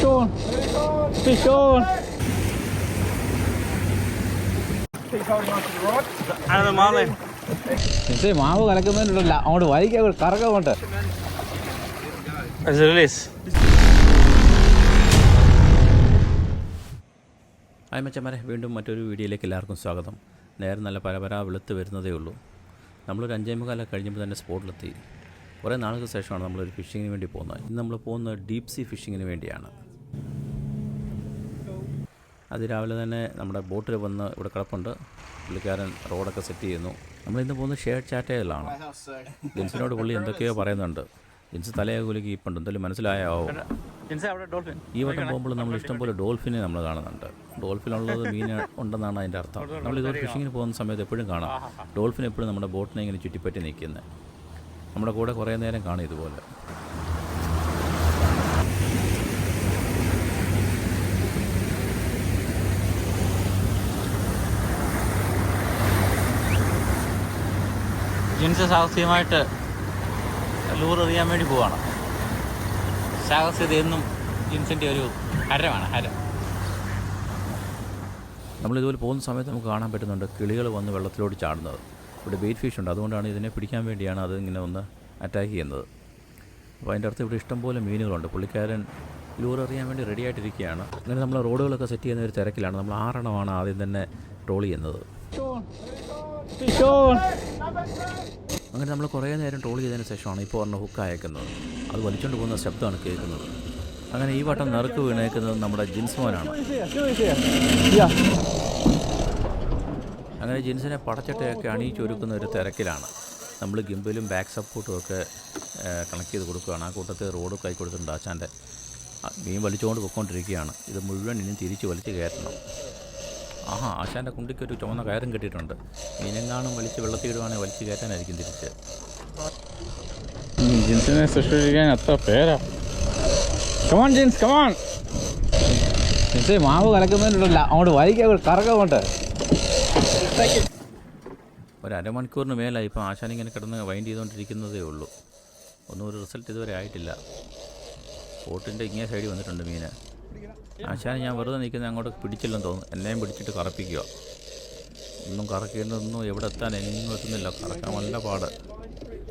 on. Fish on. Another marlin. മാവ് കലക്കുന്നതിനുള്ള അങ്ങോട്ട് വൈകി കറക്കമുണ്ട്. ഹായ് മച്ചന്മാരെ, വീണ്ടും മറ്റൊരു വീഡിയോയിലേക്ക് എല്ലാവർക്കും സ്വാഗതം. നേരെ നല്ല പരപരാ വെളുത്ത് വരുന്നതേ ഉള്ളൂ. നമ്മളൊരു 5:45 കഴിഞ്ഞപ്പോൾ തന്നെ സ്പോട്ടിലെത്തി. കുറേ നാളുകൾക്ക് ശേഷമാണ് നമ്മളൊരു ഫിഷിങ്ങിന് വേണ്ടി പോകുന്നത്. ഇന്ന് നമ്മൾ പോകുന്നത് ഡീപ് സീ ഫിഷിങ്ങിന് വേണ്ടിയാണ്. അതിരാവിലെ തന്നെ നമ്മുടെ ബോട്ടിൽ വന്ന് ഇവിടെ കിടപ്പുണ്ട്. പുള്ളിക്കാരൻ റോഡൊക്കെ സെറ്റ് ചെയ്യുന്നു. നമ്മളിന്ന് പോകുന്നത് ഷെയർ ചാറ്റയിലാണ്. ജിൻസിനോട് പുള്ളി എന്തൊക്കെയോ പറയുന്നുണ്ട്. ജിൻസ് തലയെ കുലുക്കി ഇപ്പുണ്ട്. എന്തെങ്കിലും മനസ്സിലായോ? ഈ വട്ടം പോകുമ്പോൾ നമ്മൾ ഇഷ്ടംപോലെ ഡോൾഫിനെ നമ്മൾ കാണുന്നുണ്ട്. ഡോൾഫിനുള്ളത് മീൻ ഉണ്ടെന്നാണ് അതിൻ്റെ അർത്ഥം. നമ്മളിതൊരു ഫിഷിങ്ങിന് പോകുന്ന സമയത്ത് എപ്പോഴും കാണാം ഡോൾഫിൻ എപ്പോഴും നമ്മുടെ ബോട്ടിനെ ഇങ്ങനെ ചുറ്റിപ്പറ്റി നിൽക്കുന്നത്. നമ്മുടെ കൂടെ കുറേ നേരം കാണും ഇതുപോലെ. ജിൻസ് സാഹസികമായിട്ട് ലൂർ എറിയാൻ വേണ്ടി പോവാണ്. സാഹസികത എന്നും ജിൻസിൻ്റെ ഒരു ഹരമാണ്, ഹരം. നമ്മളിതുപോലെ പോകുന്ന സമയത്ത് നമുക്ക് കാണാൻ പറ്റുന്നുണ്ട് കിളികൾ വന്ന് വെള്ളത്തിലോട്ട് ചാടുന്നത്. ഇവിടെ ബെയ്റ്റ് ഫിഷ് ഉണ്ട്, അതുകൊണ്ടാണ് ഇതിനെ പിടിക്കാൻ വേണ്ടിയാണ് അത് ഇങ്ങനെ ഒന്ന് അറ്റാക്ക് ചെയ്യുന്നത്. അപ്പോൾ അതിൻ്റെ അടുത്ത് ഇവിടെ ഇഷ്ടംപോലെ മീനുകളുണ്ട്. പുള്ളിക്കാരൻ ലൂർ എറിയാൻ വേണ്ടി റെഡി ആയിട്ടിരിക്കുകയാണ്. അങ്ങനെ നമ്മൾ റോഡുകളൊക്കെ സെറ്റ് ചെയ്യുന്ന ഒരു തിരക്കിലാണ്. നമ്മൾ 6 എണ്ണമാണ് ആദ്യം തന്നെ ട്രോൾ ചെയ്യുന്നത്. അങ്ങനെ നമ്മൾ കുറേ നേരം ട്രോൾ ചെയ്തതിന് ശേഷമാണ് ഇപ്പോൾ പറഞ്ഞ ഹുക്ക് അയക്കുന്നത്. അത് വലിച്ചുകൊണ്ട് പോകുന്ന ശബ്ദമാണ് കേൾക്കുന്നത്. അങ്ങനെ ഈ വട്ടം നറുക്ക് വീണേക്കുന്നത് നമ്മുടെ ജിൻസ്മോനാണ്. അങ്ങനെ ജിൻസിനെ പടച്ചട്ടയൊക്കെ അണിയിച്ചൊരുക്കുന്ന ഒരു തിരക്കിലാണ്. നമ്മൾ ഗിംബലും ബാക്ക് സപ്പോർട്ടും ഒക്കെ കണക്ട് ചെയ്ത് കൊടുക്കുകയാണ്. ആ കൂട്ടത്തിൽ റോഡ് കൈ കൊടുത്തിട്ടുണ്ട്. ആശാൻ്റെ മീൻ വലിച്ചുകൊണ്ട് പൊയ്ക്കൊണ്ടിരിക്കുകയാണ്. ഇത് മുഴുവൻ ഇനിയും തിരിച്ച് വലിച്ച് കയറ്റണം. ആശാൻ്റെ കുണ്ടിക്കൊരു ചുവന്ന കയറും കെട്ടിയിട്ടുണ്ട്. മീനെങ്ങാനും വലിച്ച് വെള്ളത്തിടുവാണെങ്കിൽ വലിച്ച് കയറ്റാനായിരിക്കും തിരിച്ച്. ജിൻസിനെ സൃഷ്ടിക്കാൻ അത്ര പേരാ. Come on Jins, come on. ജിൻസേ, മാവ് കലക്കുന്നതിനുള്ള അങ്ങോട്ട് വൈകി കറക്കമുണ്ട്. ഒരു അരമണിക്കൂറിന് മേലായി ഇപ്പോൾ ആശാനിങ്ങനെ കിടന്ന് വൈൻഡ് ചെയ്തുകൊണ്ടിരിക്കുന്നതേ ഉള്ളൂ. ഒന്നും ഒരു റിസൾട്ട് ഇതുവരെ ആയിട്ടില്ല. ബോട്ടിൻ്റെ ഇങ്ങനെ സൈഡിൽ വന്നിട്ടുണ്ട് മീന്. ആശാന് ഞാൻ വെറുതെ നിൽക്കുന്നത് അങ്ങോട്ട് പിടിച്ചില്ലെന്ന് തോന്നുന്നു. എന്നെയും പിടിച്ചിട്ട് കറപ്പിക്കുക. ഒന്നും കറക്കേണ്ടതൊന്നും എവിടെ എത്താൻ എങ്ങും എത്തുന്നില്ല. കറക്കാൻ നല്ല പാട്.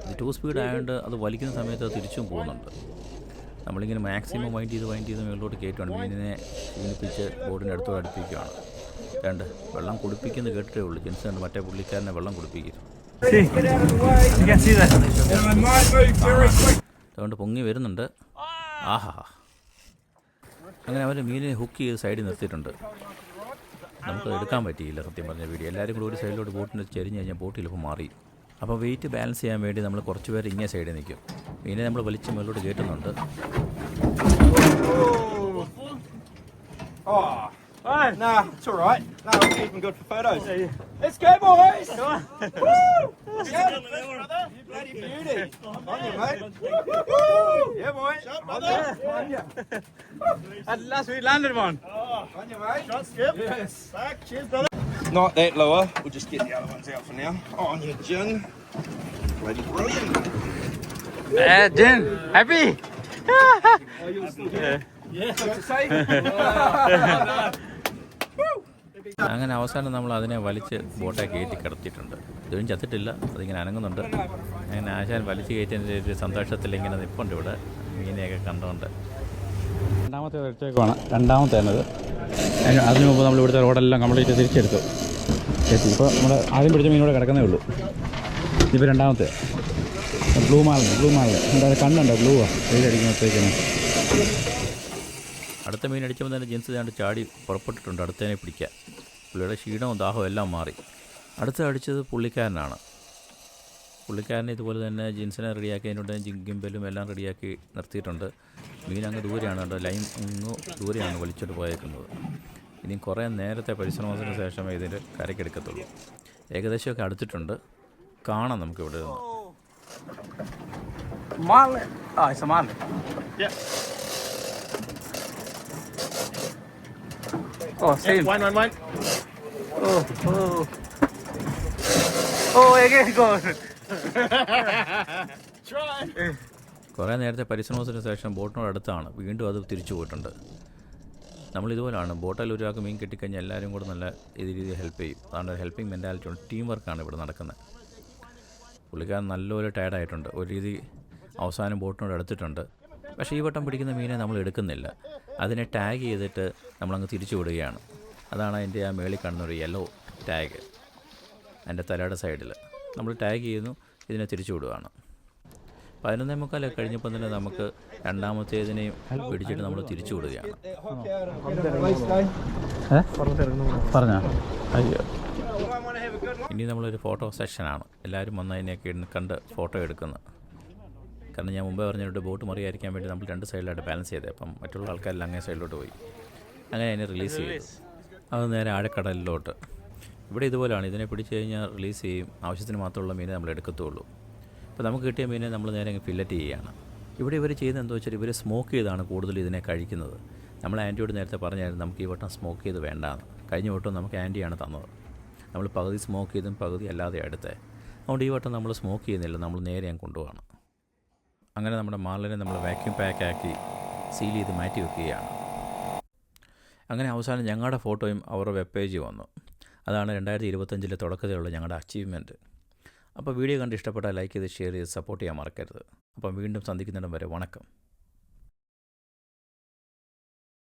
ഇത് 2 സ്പീഡ് ആയതുകൊണ്ട് അത് വലിക്കുന്ന സമയത്ത് അത് തിരിച്ചും പോകുന്നുണ്ട്. നമ്മളിങ്ങനെ മാക്സിമം വൈൻഡ് ചെയ്ത് മുകളിലോട്ട് കയറ്റുകയാണ്. മീനിനെ ക്ഷീണിപ്പിച്ച് ബോട്ടിൻ്റെ അടുത്തോട് അടുപ്പിക്കുകയാണ്. വെള്ളം കുടിപ്പിക്കുന്നത് കേട്ടിട്ടേ ഉള്ളൂ. ജിൻസ് കണ്ട് മറ്റേ പുള്ളിക്കാരനെ വെള്ളം കുടിപ്പിക്കും. അതുകൊണ്ട് പൊങ്ങി വരുന്നുണ്ട്. അങ്ങനെ അവർ മീനിനെ ഹുക്ക് ചെയ്ത് സൈഡിൽ നിർത്തിയിട്ടുണ്ട്. നമുക്ക് എടുക്കാൻ പറ്റിയില്ല സത്യം പറഞ്ഞ വീഡിയോ. എല്ലാവരും കൂടി ഒരു സൈഡിലോട്ട് ബോട്ടിന് ചെരിഞ്ഞ് കഴിഞ്ഞാൽ ബോട്ട് ചിലപ്പോൾ മാറി. അപ്പോൾ വെയിറ്റ് ബാലൻസ് ചെയ്യാൻ വേണ്ടി നമ്മൾ കുറച്ച് പേര് ഇങ്ങനെ സൈഡിൽ നിൽക്കും. മീനെ നമ്മൾ വലിച്ച് മുകളിലോട്ട് കയറ്റുന്നുണ്ട്. Nah, it's all right. No, it's even good for photos. Let's go, boys! Come on. Woo! Yeah, you bloody beauty. On you, mate. Yeah, boy. Shot, brother. On you. At last we landed one. On you, mate. Shot, skip. Yes. Back. Cheers, brother. Not that lower. We'll just get the other ones out for now. On you, Jin. Bloody brilliant. Jin, happy? Oh, you're still good? Yeah. What to say? അങ്ങനെ അവസാനം നമ്മൾ അതിനെ വലിച്ച് ബോട്ടെ കയറ്റി കിടത്തിയിട്ടുണ്ട്. ഇതും ചത്തിട്ടില്ല, അതിങ്ങനെ അനങ്ങുന്നുണ്ട്. അങ്ങനെ ആശാൻ വലിച്ച് കയറ്റിയതിൻ്റെ ഒരു സന്തോഷത്തിൽ ഇങ്ങനെ നിൽപ്പുണ്ട് ഇവിടെ മീനെയൊക്കെ കണ്ടുകൊണ്ട്. രണ്ടാമത്തെ വെച്ചേക്കുവാണ്. രണ്ടാമത്തേത് അതിന് മുമ്പ് നമ്മൾ ഇവിടുത്തെ റോഡെല്ലാം കംപ്ലീറ്റ് തിരിച്ചെടുത്തു. ഇപ്പോൾ നമ്മൾ ആദ്യം പിടിച്ച മീനോടെ കിടക്കുന്നേ ഉള്ളൂ. ഇപ്പോൾ രണ്ടാമത്തെ ബ്ലൂ മാളിന് എന്താ കണ്ണുണ്ടോ? ബ്ലൂവാ വെയിലടിക്കുമ്പോഴത്തേക്കാണ്. അടുത്ത മീൻ അടിച്ചപ്പോൾ തന്നെ ജിൻസ് ഏതാണ്ട് ചാടി പുറപ്പെട്ടിട്ടുണ്ട് അടുത്തതിനെ പിടിക്കാൻ. പുള്ളിയുടെ ക്ഷീണവും ദാഹവും എല്ലാം മാറി. അടുത്ത അടിച്ചത് പുള്ളിക്കാരനാണ്. പുള്ളിക്കാരനെ ഇതുപോലെ തന്നെ ജിൻസിനെ റെഡിയാക്കിയതിനോട് ഗിംബലും എല്ലാം റെഡിയാക്കി നിർത്തിയിട്ടുണ്ട്. മീൻ അങ്ങ് ദൂരെയാണ് കേട്ടോ, ലൈൻ അങ്ങ് ദൂരെയാണ് വലിച്ചോട്ട് പോയേക്കുന്നത്. ഇനി കുറേ നേരത്തെ പരിശ്രമത്തിന് ശേഷമേ ഇതിൻ്റെ കരയ്ക്കെടുക്കത്തുള്ളൂ. ഏകദേശമൊക്കെ അടുത്തിട്ടുണ്ട്. കാണാം നമുക്കിവിടെ നിന്ന്. Oh, same. Wine. Oh, again go. Try. കുറേ നേരത്തെ പരിശ്രമത്തിന് ശേഷം ബോട്ടിനോട് അടുത്താണ്. വീണ്ടും അത് തിരിച്ചു പോയിട്ടുണ്ട്. നമ്മളിതുപോലാണ് ബോട്ടിൽ ഒരാൾക്ക് മീൻ കിട്ടിക്കഴിഞ്ഞാൽ എല്ലാവരും കൂടെ നല്ല രീതിയിൽ ഹെൽപ്പ് ചെയ്യും. അതാണ് ഹെൽപ്പിംഗ് മെൻറ്റാലിറ്റി ഉണ്ട്. ടീം വർക്കാണ് ഇവിടെ നടക്കുന്നത്. പുള്ളിക്കാരൻ നല്ലപോലെ ടയർഡായിട്ടുണ്ട്. ഒരു രീതി അവസാനം ബോട്ടിനോട് എടുത്തിട്ടുണ്ട്. പക്ഷേ ഈ വട്ടം പിടിക്കുന്ന മീനെ നമ്മൾ എടുക്കുന്നില്ല. അതിനെ ടാഗ് ചെയ്തിട്ട് നമ്മളങ്ങ് തിരിച്ചു വിടുകയാണ്. അതാണ് അതിൻ്റെ ആ മേളിൽ കാണുന്നൊരു യെല്ലോ ടാഗ്. അതിൻ്റെ തലയുടെ സൈഡിൽ നമ്മൾ ടാഗ് ചെയ്യുന്നു, ഇതിനെ തിരിച്ചു വിടുകയാണ്. 11:45 കഴിഞ്ഞപ്പോൾ തന്നെ നമുക്ക് രണ്ടാമത്തേതിനെയും പിടിച്ചിട്ട് നമ്മൾ തിരിച്ചു വിടുകയാണ്. പറഞ്ഞോ? അയ്യോ, ഇനി നമ്മളൊരു ഫോട്ടോ സെഷനാണ്. എല്ലാവരും വന്ന് അതിനെയൊക്കെ കണ്ട് ഫോട്ടോ എടുക്കുന്നത്. കാരണം ഞാൻ മുമ്പേ പറഞ്ഞിട്ട് ബോട്ട് മറിയായിരിക്കാൻ വേണ്ടി നമ്മൾ 2 സൈഡിലായിട്ട് ബാലൻസ് ചെയ്തത്. അപ്പം മറ്റുള്ള ആൾക്കാരെല്ലാം അങ്ങേ സൈഡിലോട്ട് പോയി. അങ്ങനെ അതിനെ റിലീസ് ചെയ്തു. അത് നേരെ ആഴക്കടലിലോട്ട്. ഇവിടെ ഇതുപോലെയാണ്. ഇതിനെ പിടിച്ച് കഴിഞ്ഞാൽ റിലീസ് ചെയ്യും. ആവശ്യത്തിന് മാത്രമുള്ള മീനെ നമ്മൾ എടുക്കത്തുള്ളൂ. അപ്പോൾ നമുക്ക് കിട്ടിയ മീനെ നമ്മൾ നേരെ അങ്ങ് ഫില്ലറ്റ് ചെയ്യുകയാണ്. ഇവിടെ ഇവർ ചെയ്യുന്നത് എന്താ വെച്ചാൽ ഇവർ സ്മോക്ക് ചെയ്താണ് കൂടുതൽ ഇതിനെ കഴിക്കുന്നത്. നമ്മൾ ആൻറ്റിയോട് നേരത്തെ പറഞ്ഞായിരുന്നു നമുക്ക് ഈ വട്ടം സ്മോക്ക് ചെയ്ത് വേണ്ടാന്ന്. കഴിഞ്ഞ വട്ടം നമുക്ക് ആൻറ്റിയാണ് തന്നത്. നമ്മൾ പകുതി സ്മോക്ക് ചെയ്തും പകുതി അല്ലാതെ എടുത്തേ. അതുകൊണ്ട് ഈ വട്ടം നമ്മൾ സ്മോക്ക് ചെയ്യുന്നില്ല, നമ്മൾ നേരെ ഞാൻ കൊണ്ടുപോകണം. അങ്ങനെ നമ്മുടെ മാർലിനെ നമ്മൾ വാക്യൂം പാക്കാക്കി സീൽ ചെയ്ത് മാറ്റി വെക്കുകയാണ്. അങ്ങനെ അവസാനം ഞങ്ങളുടെ ഫോട്ടോയും അവരുടെ വെബ് പേജ് വന്നു. അതാണ് 2025 തുടക്കത്തിലുള്ള ഞങ്ങളുടെ അച്ചീവ്മെൻറ്റ്. അപ്പോൾ വീഡിയോ കണ്ട് ഇഷ്ടപ്പെട്ടാൽ ലൈക്ക് ചെയ്ത് ഷെയർ ചെയ്ത് സപ്പോർട്ട് ചെയ്യാൻ മറക്കരുത്. അപ്പം വീണ്ടും സന്ധിക്കുന്നിടം വരെ വണക്കം.